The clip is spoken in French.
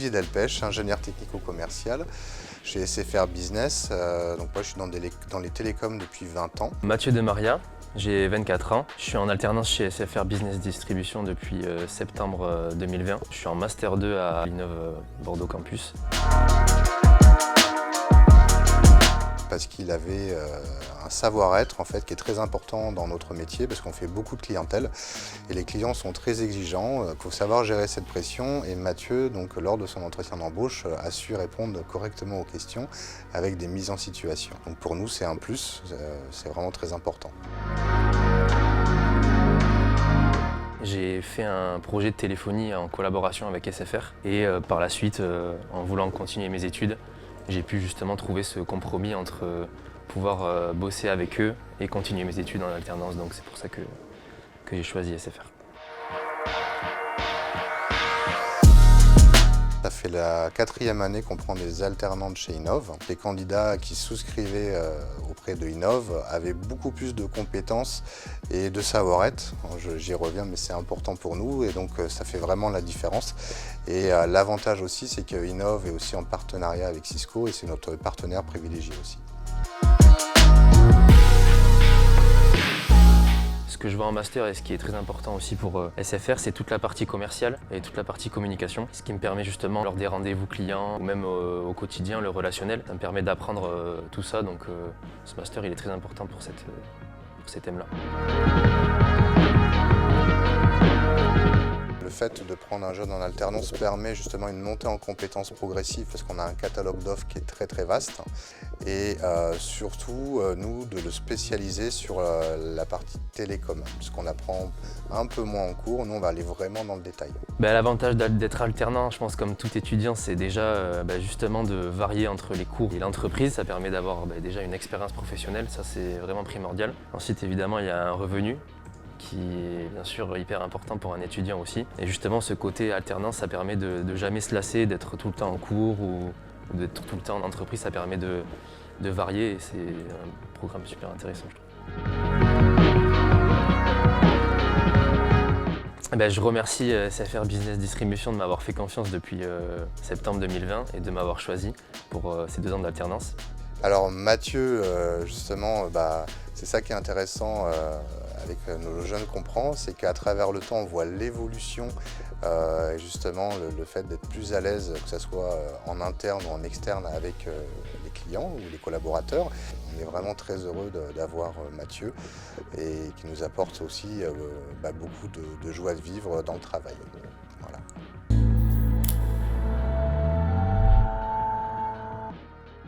Olivier Delpech, ingénieur technico-commercial chez SFR Business. Donc moi je suis dans les télécoms depuis 20 ans. Mathieu Demaria, j'ai 24 ans. Je suis en alternance chez SFR Business Distribution depuis septembre 2020. Je suis en Master 2 à Innov Bordeaux Campus. Parce qu'il avait un savoir-être en fait qui est très important dans notre métier parce qu'on fait beaucoup de clientèle et les clients sont très exigeants. Il faut savoir gérer cette pression et Mathieu, donc, lors de son entretien d'embauche, a su répondre correctement aux questions avec des mises en situation. Donc pour nous c'est un plus, c'est vraiment très important. J'ai fait un projet de téléphonie en collaboration avec SFR et par la suite, en voulant continuer mes études, j'ai pu justement trouver ce compromis entre pouvoir bosser avec eux et continuer mes études en alternance. Donc c'est pour ça que j'ai choisi SFR. Ça fait la 4e année qu'on prend des alternantes chez Innov. Les candidats qui souscrivaient auprès de Innov avaient beaucoup plus de compétences et de savoir-être. J'y reviens, mais c'est important pour nous et donc ça fait vraiment la différence. Et l'avantage aussi, c'est que Innov est aussi en partenariat avec Cisco et c'est notre partenaire privilégié aussi. Ce que je vois en master et ce qui est très important aussi pour SFR, c'est toute la partie commerciale et toute la partie communication. Ce qui me permet justement lors des rendez-vous clients ou même au quotidien, le relationnel, ça me permet d'apprendre tout ça. Donc ce master il est très important pour ces thèmes-là. Le fait de prendre un jeune en alternance permet justement une montée en compétences progressive parce qu'on a un catalogue d'offres qui est très vaste et surtout nous de le spécialiser sur la partie télécom parce qu'on apprend un peu moins en cours, nous on va aller vraiment dans le détail. L'avantage d'être alternant, je pense comme tout étudiant, c'est déjà justement de varier entre les cours et l'entreprise. Ça permet d'avoir déjà une expérience professionnelle, ça c'est vraiment primordial. Ensuite évidemment il y a un revenu qui est bien sûr hyper important pour un étudiant aussi. Et justement ce côté alternance, ça permet de jamais se lasser, d'être tout le temps en cours ou d'être tout le temps en entreprise, ça permet de varier et c'est un programme super intéressant je trouve. Je remercie SFR Business Distribution de m'avoir fait confiance depuis septembre 2020 et de m'avoir choisi pour ces 2 ans d'alternance. Alors Mathieu, justement, c'est ça qui est intéressant avec nos jeunes qu'on prend, c'est qu'à travers le temps on voit l'évolution et justement le fait d'être plus à l'aise, que ce soit en interne ou en externe avec les clients ou les collaborateurs. On est vraiment très heureux d'avoir Mathieu et qui nous apporte aussi beaucoup de joie de vivre dans le travail. Voilà.